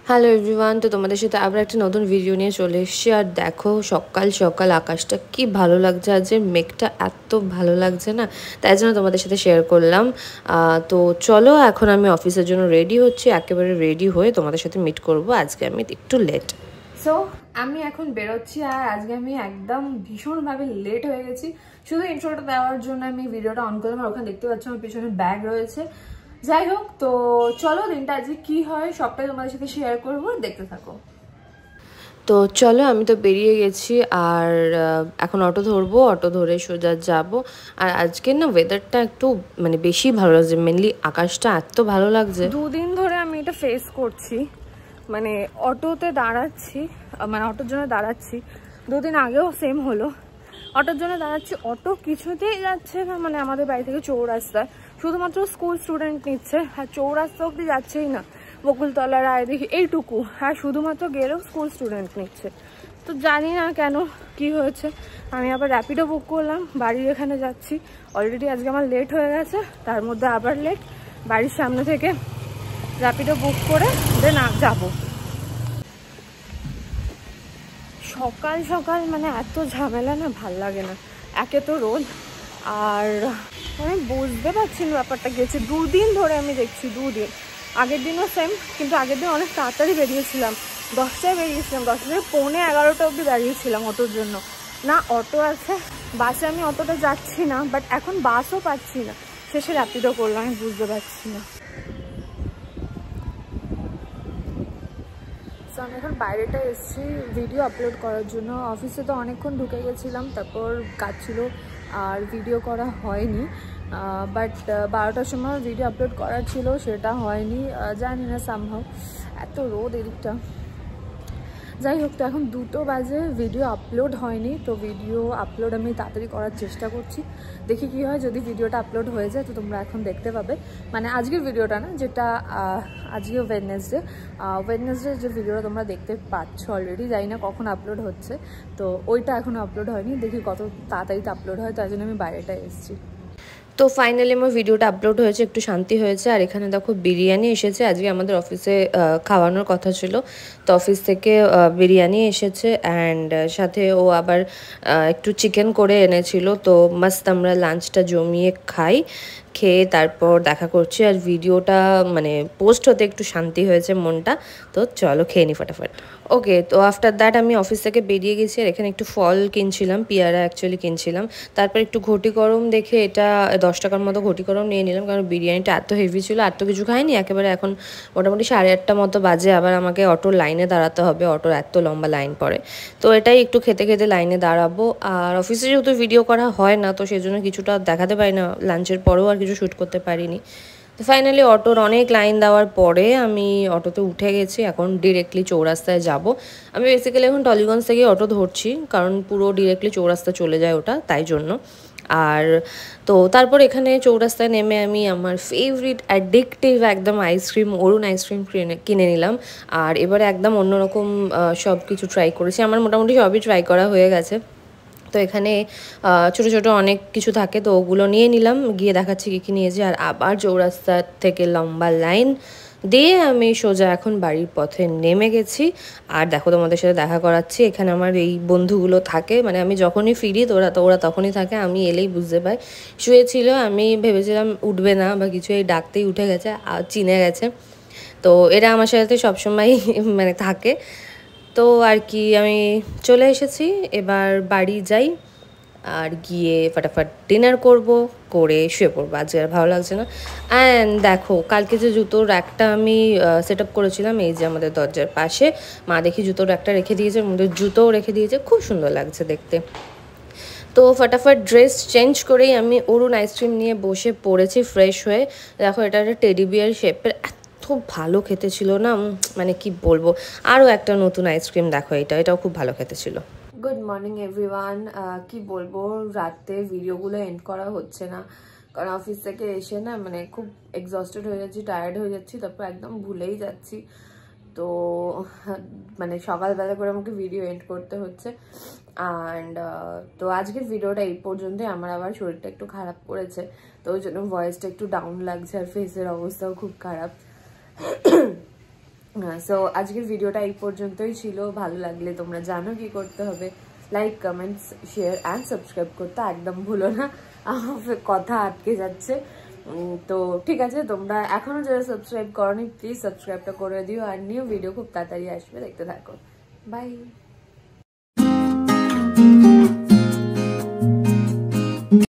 Hello everyone, তো তোমাদের সাথে আবার একটা নতুন ভিডিও নিয়ে চলে এসেছি। আর দেখো সকাল সকাল আকাশটা কি ভালো লাগছে, আজ যে মেঘটা এত ভালো লাগছে না, তাই জন্য তোমাদের সাথে শেয়ার করলাম। তো চলো, এখন আমি অফিসের জন্য রেডি হচ্ছি, একেবারে রেডি হয়ে তোমাদের সাথে মিট করব। আজকে আমি একটু লেট, সো আমি এখন বেরোচ্ছি। আর আজকে আমি একদম ভীষণভাবে লেট হয়ে গেছি। শুধু ইন্ট্রোটা দেওয়ার জন্য আমি ভিডিওটা অন করলাম। আর ওখানে দেখতে পাচ্ছি আমার পিছনে ব্যাগ রয়েছে। যাই হোক, তো চলো দিনটা আজকে কি হয় সবটাই তোমাদের সাথে শেয়ার করবো, দেখতে থাকো। তো চলো, আমি তো বেরিয়ে গেছি আর এখন অটো ধরবো, অটো ধরে সোজা যাব। আর আজকে না ওয়েদারটা একটু মানে বেশি ভালো লাগছে, মেনলি আকাশটা এত ভালো লাগছে। দুদিন ধরে আমি এটা ফেস করছি, মানে অটোতে দাঁড়াচ্ছি, মানে অটোর জন্য দাঁড়াচ্ছি। দুদিন আগেও সেম হলো, অটোর জন্য দাঁড়াচ্ছি, অটো কিছুতেই যাচ্ছে না। মানে আমাদের বাড়ি থেকে চৌরাস্তায় শুধুমাত্র স্কুল স্টুডেন্ট নিচ্ছে, আর চৌরাস্তা অব্দি যাচ্ছেই না। বকুলতলা, রায় দেখি এইটুকু, আর শুধুমাত্র গেলেও স্কুল স্টুডেন্ট নিচ্ছে। তো জানি না কেন কি হয়েছে। আমি আবার র্যাপিডো বুক করলাম, বাড়ির এখানে যাচ্ছি। অলরেডি আজকে আমার লেট হয়ে গেছে, তার মধ্যে আবার লেট। বাড়ির সামনে থেকে র্যাপিডো বুক করে দেন যাবো। সকাল সকাল মানে এত ঝামেলা না, ভাল লাগে না। একে তো রোদ, আর আমি বুঝতে পারছি না ব্যাপারটা গেছে। দুদিন ধরে আমি দেখছি, দুদিন আগের দিনও সেম, কিন্তু আগের দিন অনেক তাড়াতাড়ি বেরিয়েছিলাম, 10টায় বেরিয়েছিলাম, 10টা থেকে 11:45 অবধি দাঁড়িয়েছিলাম অটোর জন্য। না অটো আছে, বাসে আমি অতটা যাচ্ছি না, বাট এখন বাসও পাচ্ছি না। শেষে র্যাপিডো করলাম, আমি বুঝতে পারছি না। তো আমি এখন বাইরেটা এসেছি ভিডিও আপলোড করার জন্য। অফিসে তো অনেকক্ষণ ঢুকে গেছিলাম, তারপর কাজ ছিল আর ভিডিও করা হয়নি। বাট 12টার সময় ভিডিও আপলোড করার ছিল, সেটা হয়নি। জানি না, সামহাও এত রোদ এদিকটা। যাই হোক, তো এখন 2টো বাজে, ভিডিও আপলোড হয়নি। তো ভিডিও আপলোড আমি তাড়াতাড়ি করার চেষ্টা করছি, দেখি কি হয়। যদি ভিডিওটা আপলোড হয়ে যায় তো তোমরা এখন দেখতে পাবে, মানে আজকের ভিডিওটা না, যেটা আজকে ওয়েডনেসডে যে ভিডিওটা তোমরা দেখতে পাচ্ছ অলরেডি, জানি না কখন আপলোড হচ্ছে। তো ওইটা এখনও আপলোড হয়নি, দেখি কত তাড়াতাড়ি আপলোড হয়, তার জন্য আমি বাইরেটা এসেছি। তো ফাইনালি আমার ভিডিওটা আপলোড হয়েছে, একটু শান্তি হয়েছে। আর এখানে দেখো বিরিয়ানি এসেছে, আজকে আমাদের অফিসে খাওয়ানোর কথা ছিল, তো অফিস থেকে বিরিয়ানি এসেছে। অ্যান্ড সাথে ও আবার একটু চিকেন করে এনেছিল। তো মাস্ত আমরা লাঞ্চটা জমিয়ে খাই, খেয়ে তারপর দেখা করছি। আর ভিডিওটা মানে পোস্ট হতে একটু শান্তি হয়েছে মনটা। তো চলো খেয়ে নি ফটাফট। ওকে, তো আফটার দ্যাট আমি অফিস থেকে বেরিয়ে গেছি, আর এখানে একটু ফল কিনছিলাম, পেয়ারা অ্যাকচুয়ালি কিনছিলাম। তারপর একটু ঘটি গরম দেখে এটা 10 টাকার মতো ঘটি গরম নিয়ে নিলাম, কারণ বিরিয়ানিটা এত হেভি ছিল, আর তো কিছু খাইনি। একেবারে এখন মোটামুটি 8:30 মতো বাজে, আবার আমাকে অটোর লাইনে দাঁড়াতে হবে, অটোর এত লম্বা লাইন পড়ে। তো এটাই একটু খেতে খেতে লাইনে দাঁড়াবো। আর অফিসে যেহেতু ভিডিও করা হয় না, তো সেজন্য কিছুটা দেখাতে পারি না, লাঞ্চের পরেও আর কিছু শ্যুট করতে পারিনি। তো ফাইনালি অটোর অনেক লাইন দেওয়ার পরে আমি অটোতে উঠে গেছি, এখন ডিরেক্টলি চৌরাস্তায় যাব। আমি বেসিক্যালি এখন টলিগঞ্জ থেকে অটো ধরছি, কারণ পুরো ডিরেক্টলি চৌরাস্তা চলে যায় ওটা, তাই জন্য। আর তো তারপর এখানে চৌরাস্তায় নেমে আমি আমার ফেভারিট অ্যাডিকটিভ একদম আইসক্রিম, অরুণ আইসক্রিম কিনে নিলাম। আর এবারে একদম অন্যরকম সব কিছু ট্রাই করেছি, আমার মোটামুটি সবই ট্রাই করা হয়ে গেছে। তো এখানে ছোট ছোট অনেক কিছু থাকে, তো ওগুলো নিয়ে নিলাম, গিয়ে দেখাচ্ছি কী কী নিয়েছি। আর আবার চৌরাস্তা থেকে লম্বা লাইন দিয়ে আমি সোজা এখন বাড়ির পথে নেমে গেছি। আর দেখো তোমাদের সাথে দেখা করাচ্ছি, এখানে আমার এই বন্ধুগুলো থাকে, মানে আমি যখনই ফিরি তো ওরা তখনই থাকে, আমি এলেই বুঝতে পাই। শুয়েছিল, আমি ভেবেছিলাম উঠবে না বা কিছু, এই ডাকতেই উঠে গেছে, আর চিনে গেছে। তো এরা আমার সাথে সবসময় মানে থাকে। তো আর কি আমি চলে এসেছি, এবার বাড়ি যাই, আর গিয়ে ফটাফট ডিনার করব, করে শুয়ে পড়বো, আজকে আর ভালো লাগছে না। অ্যান্ড দেখো কালকে যে জুতোর র্যাকটা আমি সেট আপ করেছিলাম, এই যে আমাদের দরজার পাশে, মা দেখি জুতোর র্যাকটা রেখে দিয়েছে, মধ্যে জুতোও রেখে দিয়েছে, খুব সুন্দর লাগছে দেখতে। তো ফটাফট ড্রেস চেঞ্জ করেই আমি অরুণ আইসক্রিম নিয়ে বসে পড়েছি ফ্রেশ হয়ে। দেখো এটা একটা টেডি বিয়ার শেপের, এত ভালো খেতে ছিল না, মানে কি বলবো। আরও একটা নতুন আইসক্রিম দেখো, এটাও খুব ভালো খেতে ছিল। Good morning everyone. কি বলবো, রাতে ভিডিওগুলো এন্ড করা হচ্ছে না, কারণ অফিস থেকে এসে না মানে খুব এক্সস্টেড হয়ে যাচ্ছি, টায়ার্ড হয়ে যাচ্ছি, তারপর একদম ভুলেই যাচ্ছি। তো মানে সকালবেলা করে আমাকে ভিডিও এন্ড করতে হচ্ছে। অ্যান্ড তো আজকের ভিডিওটা এই পর্যন্তই। আমার আবার শরীরটা একটু খারাপ করেছে, তো ওই জন্য ভয়েসটা একটু ডাউন লাগছে, আর ফেসের অবস্থাও খুব খারাপ। সো আজকের ভিডিওটা এই পর্যন্তই ছিল। ভালো লাগলে তোমরা জানো কি করতে হবে, like, comments, share and subscribe করতে একদম ভুলো না, কথা আটকে যাচ্ছে। তো ঠিক আছে, তোমরা এখনো যারা সাবস্ক্রাইব করোনি প্লিজ সাবস্ক্রাইবটা করে দিও, আর নিউ ভিডিও খুব তাড়াতাড়ি আসবে, দেখতে থাকো। বাই।